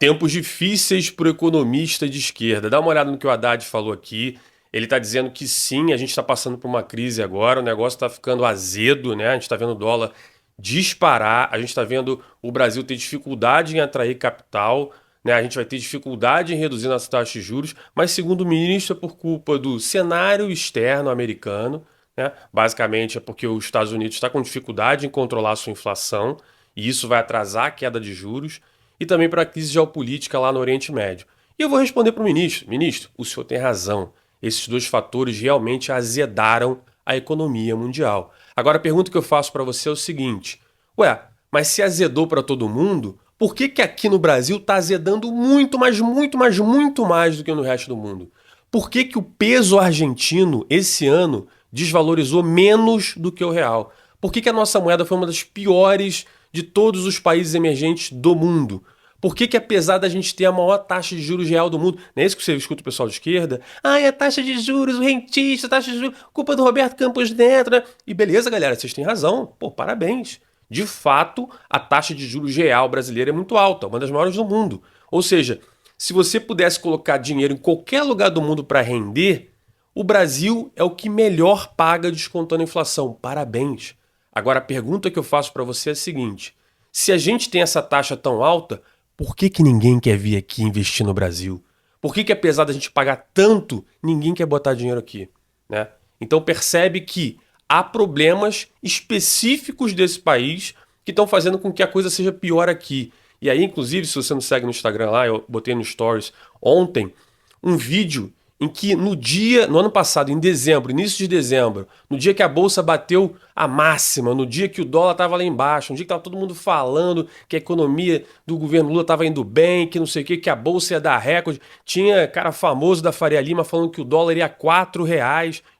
Tempos difíceis para o economista de esquerda. Dá uma olhada no que o Haddad falou aqui. Ele está dizendo que sim, a gente está passando por uma crise agora, o negócio está ficando azedo, né? A gente está vendo o dólar disparar, a gente está vendo o Brasil ter dificuldade em atrair capital, né? A gente vai ter dificuldade em reduzir nossas taxas de juros, mas segundo o ministro é por culpa do cenário externo americano, né? Basicamente é porque os Estados Unidos está com dificuldade em controlar a sua inflação e isso vai atrasar a queda de juros e também para a crise geopolítica lá no Oriente Médio. E eu vou responder para o ministro: ministro, o senhor tem razão. Esses dois fatores realmente azedaram a economia mundial. Agora, a pergunta que eu faço para você é o seguinte: ué, mas se azedou para todo mundo, por que que aqui no Brasil está azedando muito, mas muito, mas muito mais do que no resto do mundo? Por que que o peso argentino esse ano desvalorizou menos do que o real? Por que que a nossa moeda foi uma das piores de todos os países emergentes do mundo? Por que que apesar da gente ter a maior taxa de juros real do mundo, não é isso que você escuta o pessoal de esquerda? Ai, a taxa de juros, o rentista, a taxa de juros, culpa do Roberto Campos Neto, né? E beleza, galera, vocês têm razão. Pô, parabéns. De fato, a taxa de juros real brasileira é muito alta, uma das maiores do mundo. Ou seja, se você pudesse colocar dinheiro em qualquer lugar do mundo para render, o Brasil é o que melhor paga descontando a inflação. Parabéns. Agora, a pergunta que eu faço para você é a seguinte: se a gente tem essa taxa tão alta, por que que ninguém quer vir aqui investir no Brasil? Por que que apesar da gente pagar tanto, ninguém quer botar dinheiro aqui, né? Então percebe que há problemas específicos desse país que estão fazendo com que a coisa seja pior aqui. E aí, inclusive, se você não segue no Instagram lá, eu botei no Stories ontem um vídeo em que no ano passado, em dezembro, início de dezembro, no dia que a bolsa bateu a máxima, no dia que o dólar estava lá embaixo, no dia que estava todo mundo falando que a economia do governo Lula estava indo bem, que não sei o que a bolsa ia dar recorde, tinha cara famoso da Faria Lima falando que o dólar ia a R$ 4,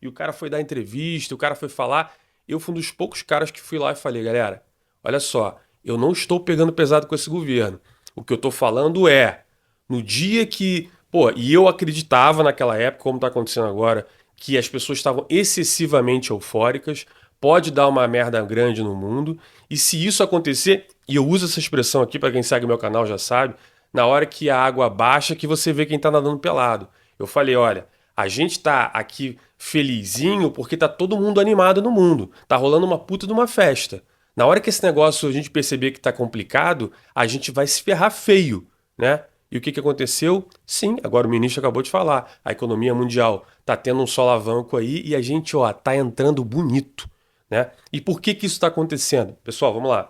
e o cara foi dar entrevista, o cara foi falar. Eu fui um dos poucos caras que fui lá e falei: galera, olha só, eu não estou pegando pesado com esse governo. O que eu estou falando é, no dia que. Pô, e eu acreditava naquela época, como está acontecendo agora, que as pessoas estavam excessivamente eufóricas, pode dar uma merda grande no mundo, e se isso acontecer, e eu uso essa expressão aqui para quem segue meu canal já sabe, na hora que a água baixa que você vê quem está nadando pelado. Eu falei: olha, a gente está aqui felizinho porque tá todo mundo animado no mundo, tá rolando uma puta de uma festa. Na hora que esse negócio a gente perceber que tá complicado, a gente vai se ferrar feio, né? E o que que aconteceu? Sim, agora o ministro acabou de falar. A economia mundial tá tendo um solavanco aí e a gente, ó, tá entrando bonito, né? E por que que isso está acontecendo? Pessoal, vamos lá.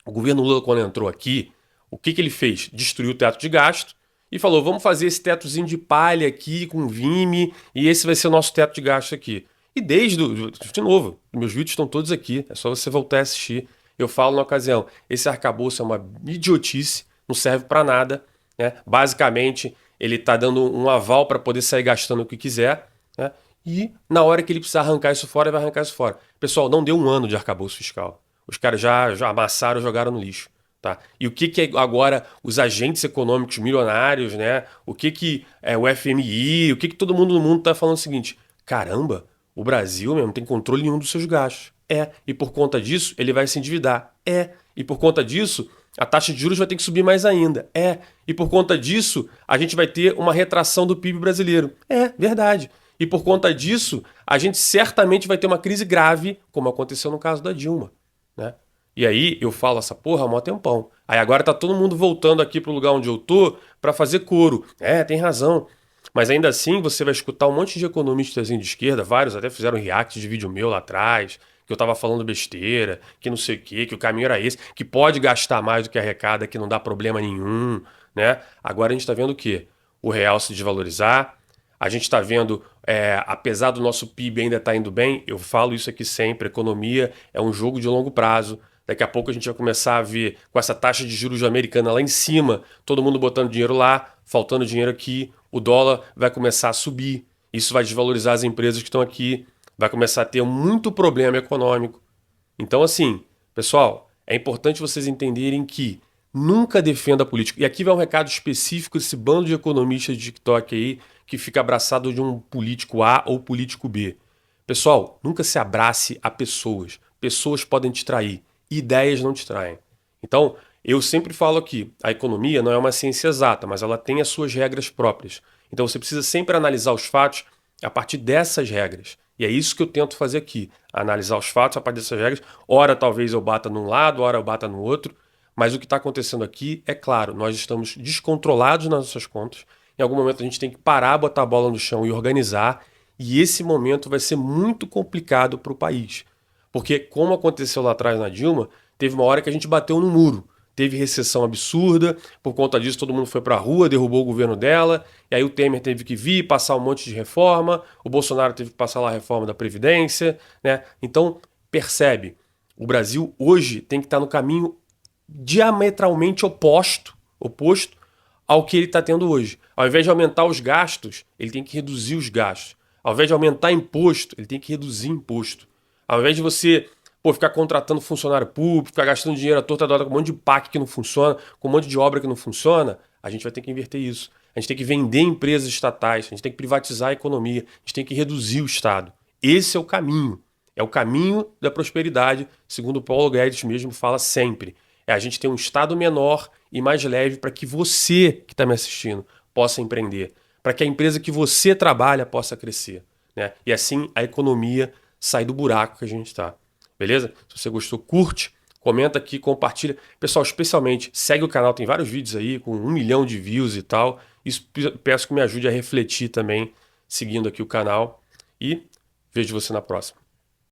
O governo Lula, quando entrou aqui, o que que ele fez? Destruiu o teto de gasto e falou: vamos fazer esse tetozinho de palha aqui com Vime e esse vai ser o nosso teto de gasto aqui. E de novo, meus vídeos estão todos aqui, é só você voltar a assistir. Eu falo na ocasião: esse arcabouço é uma idiotice, não serve para nada, né? Basicamente, ele está dando um aval para poder sair gastando o que quiser, né? E na hora que ele precisar arrancar isso fora, ele vai arrancar isso fora. Pessoal, não deu um ano de arcabouço fiscal. Os caras já amassaram, jogaram no lixo. Tá? E o que que agora os agentes econômicos milionários, né? O que que é o FMI, o que que todo mundo no mundo está falando o seguinte: caramba, o Brasil mesmo não tem controle nenhum dos seus gastos. E por conta disso ele vai se endividar. E por conta disso a taxa de juros vai ter que subir mais ainda. E por conta disso a gente vai ter uma retração do PIB brasileiro. Verdade. E por conta disso a gente certamente vai ter uma crise grave, como aconteceu no caso da Dilma, né? E aí eu falo essa porra há mó tempão. Aí agora tá todo mundo voltando aqui pro lugar onde eu tô pra fazer coro. Tem razão. Mas ainda assim você vai escutar um monte de economistas de esquerda, vários até fizeram react de vídeo meu lá atrás, que eu tava falando besteira, que não sei o quê, que o caminho era esse, que pode gastar mais do que arrecada, que não dá problema nenhum, né? Agora a gente tá vendo o quê? O real se desvalorizar. A gente está vendo, apesar do nosso PIB ainda estar indo bem, eu falo isso aqui sempre: economia é um jogo de longo prazo. Daqui a pouco a gente vai começar a ver, com essa taxa de juros americana lá em cima, todo mundo botando dinheiro lá, faltando dinheiro aqui, o dólar vai começar a subir, isso vai desvalorizar as empresas que estão aqui, vai começar a ter muito problema econômico. Então, assim, pessoal, é importante vocês entenderem que nunca defenda político. E aqui vai um recado específico desse bando de economistas de TikTok aí que fica abraçado de um político A ou político B. Pessoal, nunca se abrace a pessoas. Pessoas podem te trair. Ideias não te traem. Então, Eu sempre falo aqui, a economia não é uma ciência exata, mas ela tem as suas regras próprias. Então você precisa sempre analisar os fatos a partir dessas regras. E é isso que eu tento fazer aqui, analisar os fatos a partir dessas regras. Ora talvez eu bata num lado, ora eu bata no outro, mas o que está acontecendo aqui é claro, nós estamos descontrolados nas nossas contas. Em algum momento a gente tem que parar, botar a bola no chão e organizar, e esse momento vai ser muito complicado para o país. Porque, como aconteceu lá atrás na Dilma, teve uma hora que a gente bateu no muro. Teve recessão absurda, por conta disso todo mundo foi para a rua, derrubou o governo dela, e aí o Temer teve que vir passar um monte de reforma, o Bolsonaro teve que passar lá a reforma da Previdência, né? Então, percebe, o Brasil hoje tem que estar no caminho diametralmente oposto ao que ele está tendo hoje. Ao invés de aumentar os gastos, ele tem que reduzir os gastos. Ao invés de aumentar imposto, ele tem que reduzir imposto. Ao invés de você ficar contratando funcionário público, ficar gastando dinheiro à torta dada com um monte de PAC que não funciona, com um monte de obra que não funciona, a gente vai ter que inverter isso. A gente tem que vender empresas estatais, a gente tem que privatizar a economia, a gente tem que reduzir o Estado. Esse é o caminho. É o caminho da prosperidade, segundo o Paulo Guedes mesmo fala sempre. É a gente ter um Estado menor e mais leve para que você, que está me assistindo, possa empreender. Para que a empresa que você trabalha possa crescer. Né? E assim a economia sai do buraco que a gente está. Beleza? Se você gostou, curte, comenta aqui, compartilha. Pessoal, especialmente, segue o canal, tem vários vídeos aí com 1 milhão de views e tal. Isso peço que me ajude a refletir também, seguindo aqui o canal. E vejo você na próxima.